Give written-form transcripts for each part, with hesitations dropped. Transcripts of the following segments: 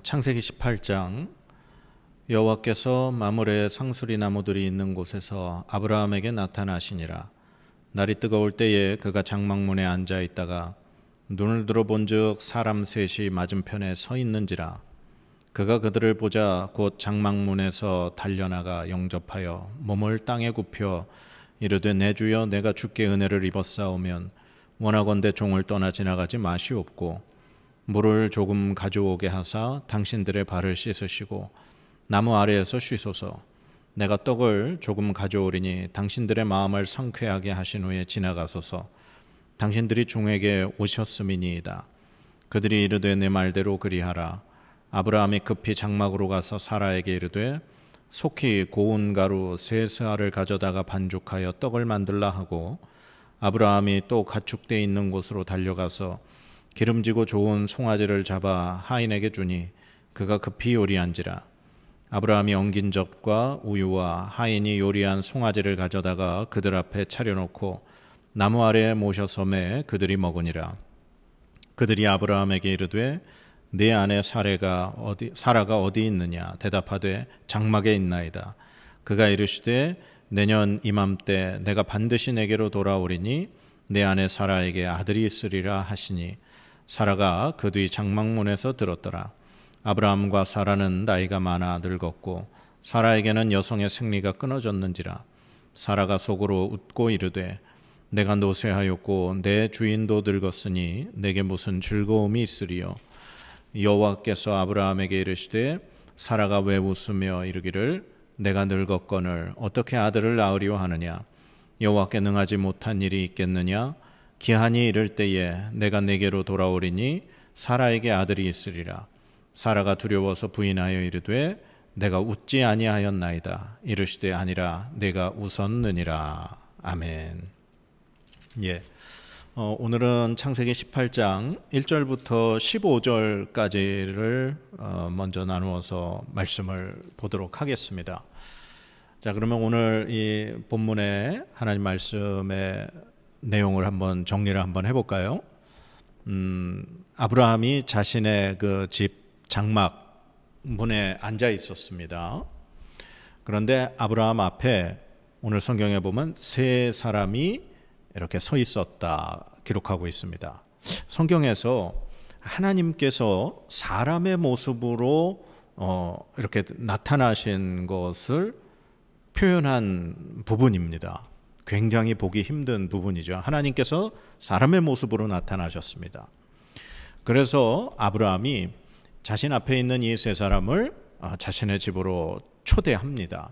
창세기 18장 여호와께서 마므레 상수리 나무들이 있는 곳에서 아브라함에게 나타나시니라. 날이 뜨거울 때에 그가 장막문에 앉아 있다가 눈을 들어 본즉 사람 셋이 맞은편에 서 있는지라. 그가 그들을 보자 곧 장막문에서 달려나가 영접하여 몸을 땅에 굽혀 이르되 내 주여 내가 주께 은혜를 입었사오면 원하건대 종을 떠나 지나가지 마시옵고 물을 조금 가져오게 하사 당신들의 발을 씻으시고 나무 아래에서 쉬소서. 내가 떡을 조금 가져오리니 당신들의 마음을 상쾌하게 하신 후에 지나가소서. 당신들이 종에게 오셨음이니이다. 그들이 이르되 내 말대로 그리하라. 아브라함이 급히 장막으로 가서 사라에게 이르되 속히 고운 가루 세 스아를 가져다가 반죽하여 떡을 만들라 하고, 아브라함이 또 가축대 있는 곳으로 달려가서 기름지고 좋은 송아지를 잡아 하인에게 주니 그가 급히 요리한지라. 아브라함이 엉긴 젖과 우유와 하인이 요리한 송아지를 가져다가 그들 앞에 차려놓고 나무 아래에 모셔서 매 그들이 먹으니라. 그들이 아브라함에게 이르되 네 아내 사라가 어디 있느냐? 대답하되 장막에 있나이다. 그가 이르시되 내년 이맘때 내가 반드시 내게로 돌아오리니 내 아내 사라에게 아들이 있으리라 하시니 사라가 그 뒤 장막문에서 들었더라. 아브라함과 사라는 나이가 많아 늙었고 사라에게는 여성의 생리가 끊어졌는지라. 사라가 속으로 웃고 이르되 내가 노쇠하였고 내 주인도 늙었으니 내게 무슨 즐거움이 있으리요. 여호와께서 아브라함에게 이르시되 사라가 왜 웃으며 이르기를 내가 늙었거늘 어떻게 아들을 낳으리오 하느냐? 여호와께 능하지 못한 일이 있겠느냐? 기한이 이를 때에 내가 내게로 돌아오리니 사라에게 아들이 있으리라. 사라가 두려워서 부인하여 이르되 내가 웃지 아니하였나이다. 이르시되 아니라 내가 웃었느니라. 아멘. 오늘은 창세기 18장 1절부터 15절까지를 먼저 나누어서 말씀을 보도록 하겠습니다. 자, 그러면 오늘 이 본문의 하나님 말씀의 내용을 한번 정리를 한번 해볼까요? 아브라함이 자신의 그 집 장막 문에 앉아 있었습니다. 그런데 아브라함 앞에 오늘 성경에 보면 세 사람이 이렇게 서 있었다 기록하고 있습니다. 성경에서 하나님께서 사람의 모습으로 이렇게 나타나신 것을 표현한 부분입니다. 굉장히 보기 힘든 부분이죠. 하나님께서 사람의 모습으로 나타나셨습니다. 그래서 아브라함이 자신 앞에 있는 이 세 사람을 자신의 집으로 초대합니다.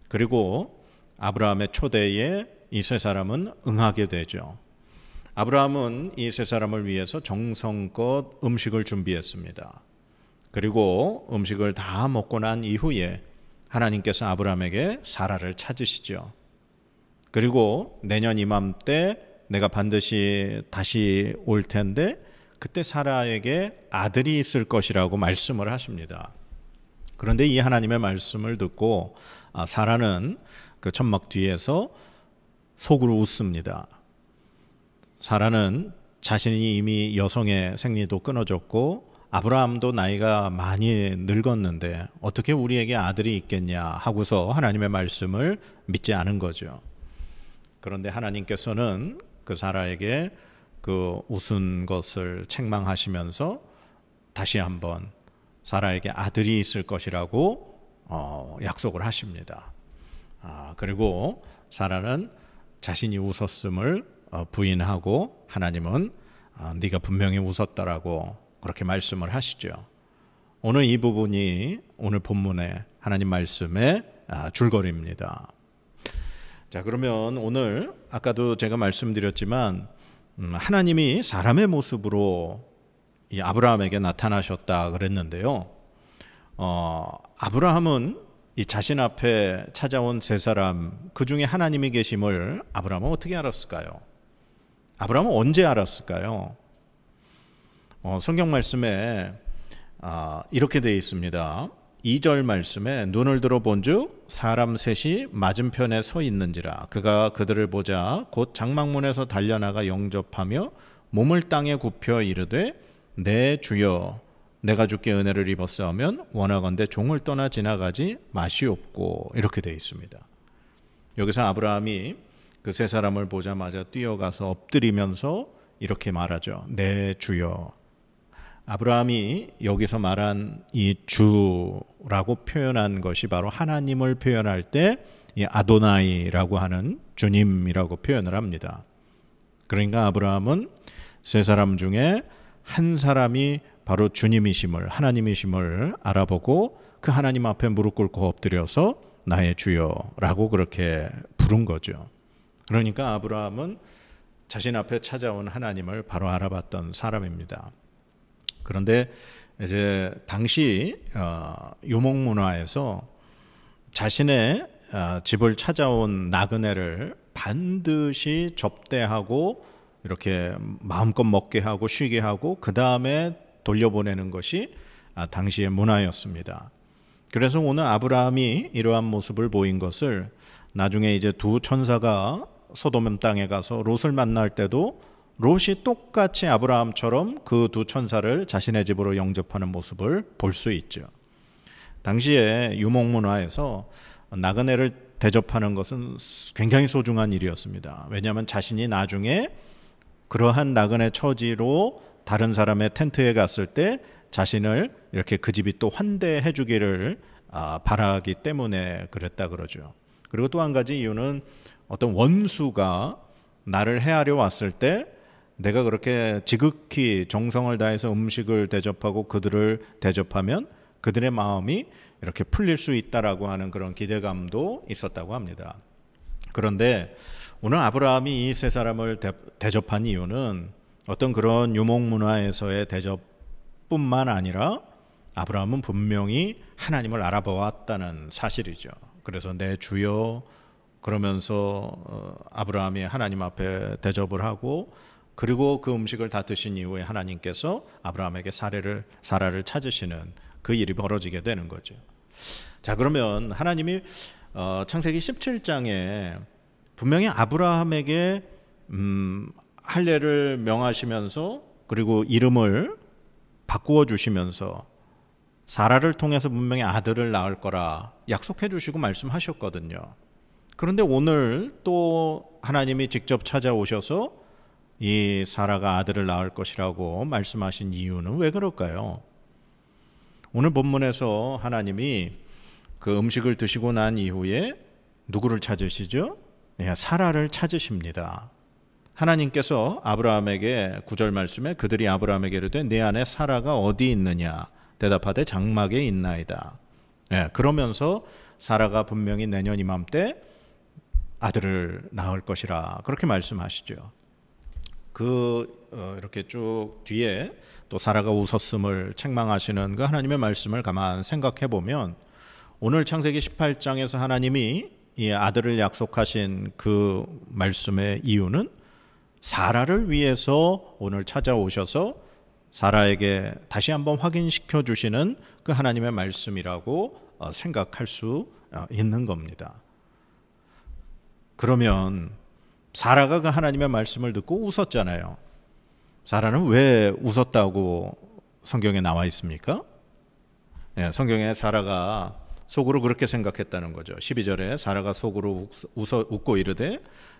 그리고 아브라함의 초대에 이 세 사람은 응하게 되죠. 아브라함은 이 세 사람을 위해서 정성껏 음식을 준비했습니다. 그리고 음식을 다 먹고 난 이후에 하나님께서 아브라함에게 사라를 찾으시죠. 그리고 내년 이맘때 내가 반드시 다시 올 텐데 그때 사라에게 아들이 있을 것이라고 말씀을 하십니다. 그런데 이 하나님의 말씀을 듣고 사라는 그 천막 뒤에서 속으로 웃습니다. 사라는 자신이 이미 여성의 생리도 끊어졌고 아브라함도 나이가 많이 늙었는데 어떻게 우리에게 아들이 있겠냐 하고서 하나님의 말씀을 믿지 않은 거죠. 그런데 하나님께서는 그 사라에게 그 웃은 것을 책망하시면서 다시 한번 사라에게 아들이 있을 것이라고 약속을 하십니다. 그리고 사라는 자신이 웃었음을 부인하고 하나님은 네가 분명히 웃었다라고 그렇게 말씀을 하시죠. 오늘 이 부분이 오늘 본문의 하나님 말씀의 줄거리입니다. 자, 그러면 오늘 아까도 제가 말씀드렸지만 하나님이 사람의 모습으로 이 아브라함에게 나타나셨다 그랬는데요. 아브라함은 이 자신 앞에 찾아온 세 사람 그 중에 하나님이 계심을 아브라함은 어떻게 알았을까요? 아브라함은 언제 알았을까요? 성경 말씀에 이렇게 되어 있습니다. 2절 말씀에 눈을 들어 본즉 사람 셋이 맞은편에 서 있는지라. 그가 그들을 보자 곧 장막문에서 달려나가 영접하며 몸을 땅에 굽혀 이르되 내 주여 내가 주께 은혜를 입었사오면 원하건대 종을 떠나 지나가지 마시옵고 이렇게 되어 있습니다. 여기서 아브라함이 그 세 사람을 보자마자 뛰어가서 엎드리면서 이렇게 말하죠. 내 주여. 아브라함이 여기서 말한 이 주라고 표현한 것이 바로 하나님을 표현할 때 이 아도나이라고 하는 주님이라고 표현을 합니다. 그러니까 아브라함은 세 사람 중에 한 사람이 바로 주님이심을, 하나님이심을 알아보고 그 하나님 앞에 무릎 꿇고 엎드려서 나의 주여라고 그렇게 부른 거죠. 그러니까 아브라함은 자신 앞에 찾아온 하나님을 바로 알아봤던 사람입니다. 그런데 이제 당시 유목 문화에서 자신의 집을 찾아온 나그네를 반드시 접대하고 이렇게 마음껏 먹게 하고 쉬게 하고 그 다음에 돌려보내는 것이 당시의 문화였습니다. 그래서 오늘 아브라함이 이러한 모습을 보인 것을 나중에 이제 두 천사가 소돔 땅에 가서 롯을 만날 때도 롯이 똑같이 아브라함처럼 그 두 천사를 자신의 집으로 영접하는 모습을 볼 수 있죠. 당시에 유목 문화에서 나그네를 대접하는 것은 굉장히 소중한 일이었습니다. 왜냐하면 자신이 나중에 그러한 나그네 처지로 다른 사람의 텐트에 갔을 때 자신을 이렇게 그 집이 또 환대해 주기를 바라기 때문에 그랬다 그러죠. 그리고 또 한 가지 이유는 어떤 원수가 나를 해하려 왔을 때 내가 그렇게 지극히 정성을 다해서 음식을 대접하고 그들을 대접하면 그들의 마음이 이렇게 풀릴 수 있다라고 하는 그런 기대감도 있었다고 합니다. 그런데 오늘 아브라함이 이 세 사람을 대접한 이유는 어떤 그런 유목 문화에서의 대접뿐만 아니라 아브라함은 분명히 하나님을 알아보았다는 사실이죠. 그래서 내 주여 그러면서 아브라함이 하나님 앞에 대접을 하고 그리고 그 음식을 다 드신 이후에 하나님께서 아브라함에게 사라를 찾으시는 그 일이 벌어지게 되는 거죠. 자, 그러면 하나님이 창세기 17장에 분명히 아브라함에게 할례를 명하시면서 그리고 이름을 바꾸어 주시면서 사라를 통해서 분명히 아들을 낳을 거라 약속해 주시고 말씀하셨거든요. 그런데 오늘 또 하나님이 직접 찾아오셔서 이 사라가 아들을 낳을 것이라고 말씀하신 이유는 왜 그럴까요? 오늘 본문에서 하나님이 그 음식을 드시고 난 이후에 누구를 찾으시죠? 사라를 찾으십니다. 하나님께서 아브라함에게 9절 말씀에 그들이 아브라함에게 이르되 네 안에 사라가 어디 있느냐 대답하되 장막에 있나이다. 그러면서 사라가 분명히 내년 이맘때 아들을 낳을 것이라 그렇게 말씀하시죠. 이렇게 쭉 뒤에 또 사라가 웃었음을 책망하시는 그 하나님의 말씀을 가만 생각해 보면 오늘 창세기 18장에서 하나님이 이 아들을 약속하신 그 말씀의 이유는 사라를 위해서 오늘 찾아오셔서 사라에게 다시 한번 확인시켜 주시는 그 하나님의 말씀이라고 생각할 수 있는 겁니다. 그러면 사라가 그 하나님의 말씀을 듣고 웃었잖아요. 사라는 왜 웃었다고 성경에 나와 있습니까? 성경에 사라가 속으로 그렇게 생각했다는 거죠. 12절에 사라가 속으로 웃고 이르되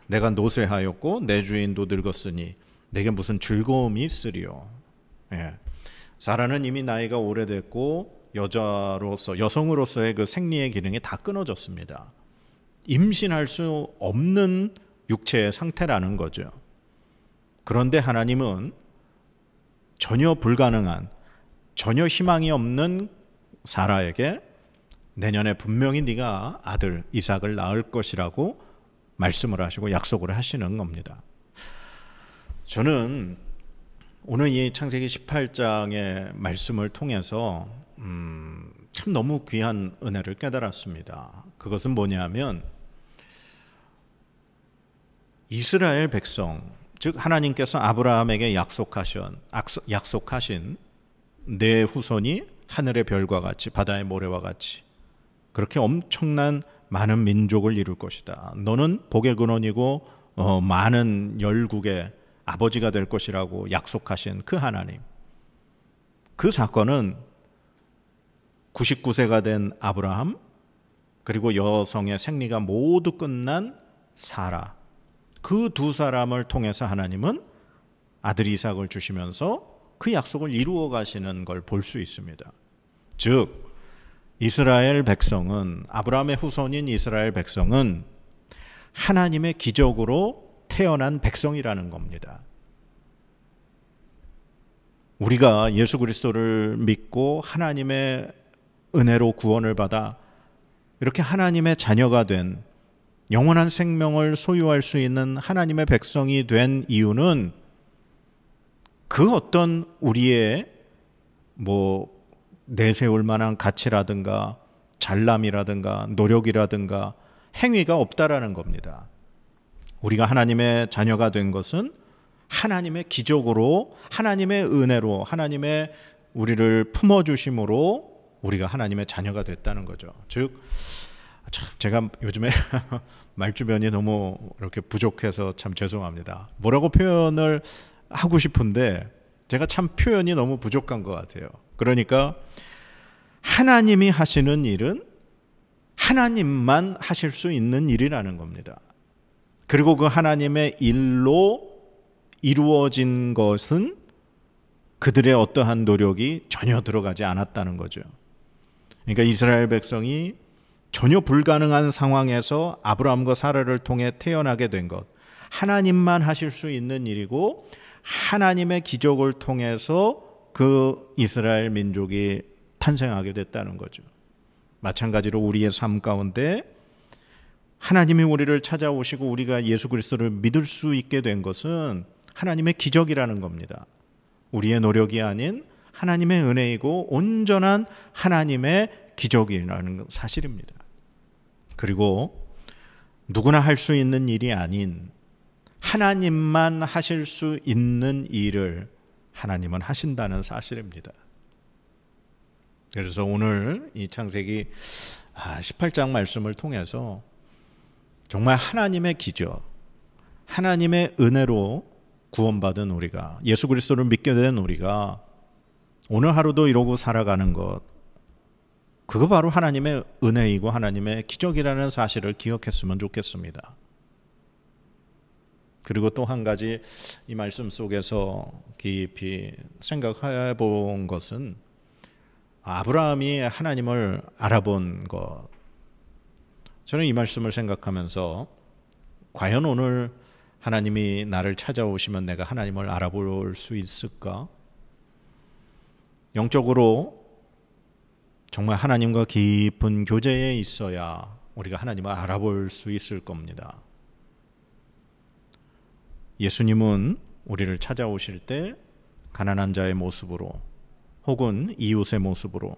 내가 노쇠하였고 내 주인도 늙었으니 내게 무슨 즐거움이 있으리요. 사라는 이미 나이가 오래됐고 여성으로서의 그 생리의 기능이 다 끊어졌습니다. 임신할 수 없는 육체의 상태라는 거죠. 그런데 하나님은 전혀 불가능한, 전혀 희망이 없는 사라에게 내년에 분명히 네가 아들 이삭을 낳을 것이라고 말씀을 하시고 약속을 하시는 겁니다. 저는 오늘 이 창세기 18장의 말씀을 통해서 참 너무 귀한 은혜를 깨달았습니다. 그것은 뭐냐면 이스라엘 백성, 즉 하나님께서 아브라함에게 약속하신 내 후손이 하늘의 별과 같이 바다의 모래와 같이 그렇게 엄청난 많은 민족을 이룰 것이다. 너는 복의 근원이고 많은 열국의 아버지가 될 것이라고 약속하신 그 하나님. 그 사건은 99세가 된 아브라함, 그리고 여성의 생리가 모두 끝난 사라, 그 두 사람을 통해서 하나님은 아들 이삭을 주시면서 그 약속을 이루어 가시는 걸 볼 수 있습니다. 즉 이스라엘 백성은, 아브라함의 후손인 이스라엘 백성은 하나님의 기적으로 태어난 백성이라는 겁니다. 우리가 예수 그리스도를 믿고 하나님의 은혜로 구원을 받아 이렇게 하나님의 자녀가 된, 영원한 생명을 소유할 수 있는 하나님의 백성이 된 이유는 그 어떤 우리의 내세울 만한 가치라든가 잘남이라든가 노력이라든가 행위가 없다라는 겁니다. 우리가 하나님의 자녀가 된 것은 하나님의 기적으로, 하나님의 은혜로, 하나님의 우리를 품어주심으로 우리가 하나님의 자녀가 됐다는 거죠. 즉 제가 요즘에 말주변이 너무 이렇게 부족해서 참 죄송합니다. 뭐라고 표현을 하고 싶은데 제가 참 표현이 너무 부족한 것 같아요. 그러니까 하나님이 하시는 일은 하나님만 하실 수 있는 일이라는 겁니다. 그리고 그 하나님의 일로 이루어진 것은 그들의 어떠한 노력이 전혀 들어가지 않았다는 거죠. 그러니까 이스라엘 백성이 전혀 불가능한 상황에서 아브라함과 사라를 통해 태어나게 된 것, 하나님만 하실 수 있는 일이고 하나님의 기적을 통해서 그 이스라엘 민족이 탄생하게 됐다는 거죠. 마찬가지로 우리의 삶 가운데 하나님이 우리를 찾아오시고 우리가 예수 그리스도를 믿을 수 있게 된 것은 하나님의 기적이라는 겁니다. 우리의 노력이 아닌 하나님의 은혜이고 온전한 하나님의 기적이라는 사실입니다. 그리고 누구나 할 수 있는 일이 아닌 하나님만 하실 수 있는 일을 하나님은 하신다는 사실입니다. 그래서 오늘 이 창세기 18장 말씀을 통해서 정말 하나님의 기적, 하나님의 은혜로 구원받은 우리가, 예수 그리스도를 믿게 된 우리가 오늘 하루도 이러고 살아가는 것, 그거 바로 하나님의 은혜이고 하나님의 기적이라는 사실을 기억했으면 좋겠습니다. 그리고 또 한 가지 이 말씀 속에서 깊이 생각해 본 것은 아브라함이 하나님을 알아본 것. 저는 이 말씀을 생각하면서 과연 오늘 하나님이 나를 찾아오시면 내가 하나님을 알아볼 수 있을까? 영적으로 정말 하나님과 깊은 교제에 있어야 우리가 하나님을 알아볼 수 있을 겁니다. 예수님은 우리를 찾아오실 때 가난한 자의 모습으로, 혹은 이웃의 모습으로,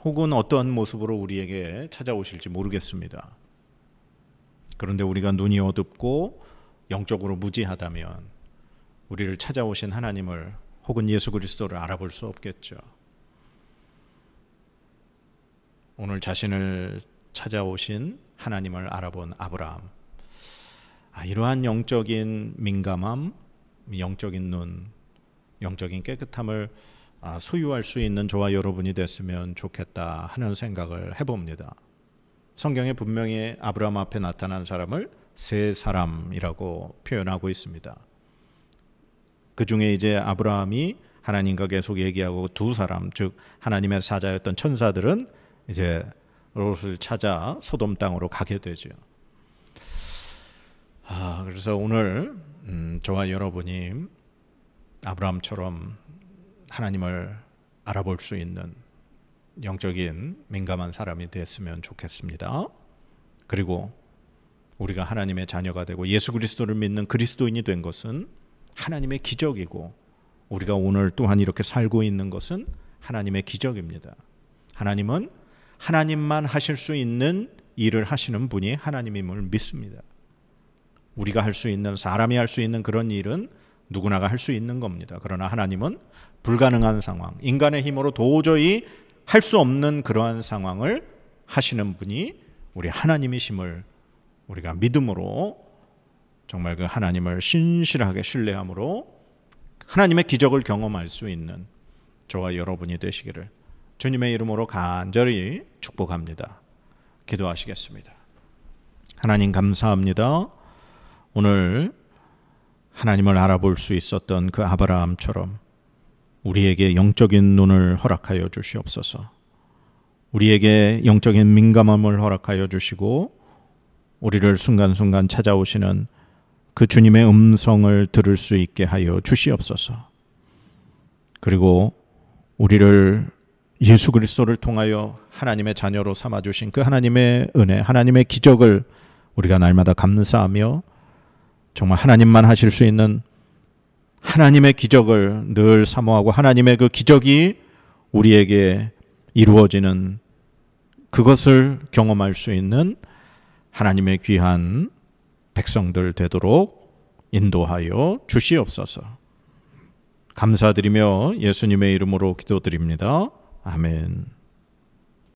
혹은 어떠한 모습으로 우리에게 찾아오실지 모르겠습니다. 그런데 우리가 눈이 어둡고 영적으로 무지하다면 우리를 찾아오신 하나님을, 혹은 예수 그리스도를 알아볼 수 없겠죠. 오늘 자신을 찾아오신 하나님을 알아본 아브라함, 이러한 영적인 민감함, 영적인 눈, 영적인 깨끗함을 소유할 수 있는 저와 여러분이 됐으면 좋겠다 하는 생각을 해봅니다. 성경에 분명히 아브라함 앞에 나타난 사람을 세 사람이라고 표현하고 있습니다. 그 중에 이제 아브라함이 하나님과 계속 얘기하고 두 사람, 즉 하나님의 사자였던 천사들은 이제 롯을 찾아 소돔 땅으로 가게 되죠. 그래서 오늘 저와 여러분이 아브라함처럼 하나님을 알아볼 수 있는 영적인 민감한 사람이 됐으면 좋겠습니다. 그리고 우리가 하나님의 자녀가 되고 예수 그리스도를 믿는 그리스도인이 된 것은 하나님의 기적이고, 우리가 오늘 또한 이렇게 살고 있는 것은 하나님의 기적입니다. 하나님은 하나님만 하실 수 있는 일을 하시는 분이 하나님임을 믿습니다. 우리가 할 수 있는, 사람이 할 수 있는 그런 일은 누구나가 할 수 있는 겁니다. 그러나 하나님은 불가능한 상황, 인간의 힘으로 도저히 할 수 없는 그러한 상황을 하시는 분이 우리 하나님이심을 우리가 믿음으로, 정말 그 하나님을 신실하게 신뢰함으로 하나님의 기적을 경험할 수 있는 저와 여러분이 되시기를 주님의 이름으로 간절히 축복합니다. 기도하시겠습니다. 하나님 감사합니다. 오늘 하나님을 알아볼 수 있었던 그 아브라함처럼 우리에게 영적인 눈을 허락하여 주시옵소서. 우리에게 영적인 민감함을 허락하여 주시고 우리를 순간순간 찾아오시는 그 주님의 음성을 들을 수 있게 하여 주시옵소서. 그리고 우리를 예수 그리스도를 통하여 하나님의 자녀로 삼아주신 그 하나님의 은혜, 하나님의 기적을 우리가 날마다 감사하며 정말 하나님만 하실 수 있는 하나님의 기적을 늘 사모하고 하나님의 그 기적이 우리에게 이루어지는 그것을 경험할 수 있는 하나님의 귀한 백성들 되도록 인도하여 주시옵소서. 감사드리며 예수님의 이름으로 기도드립니다. 아멘.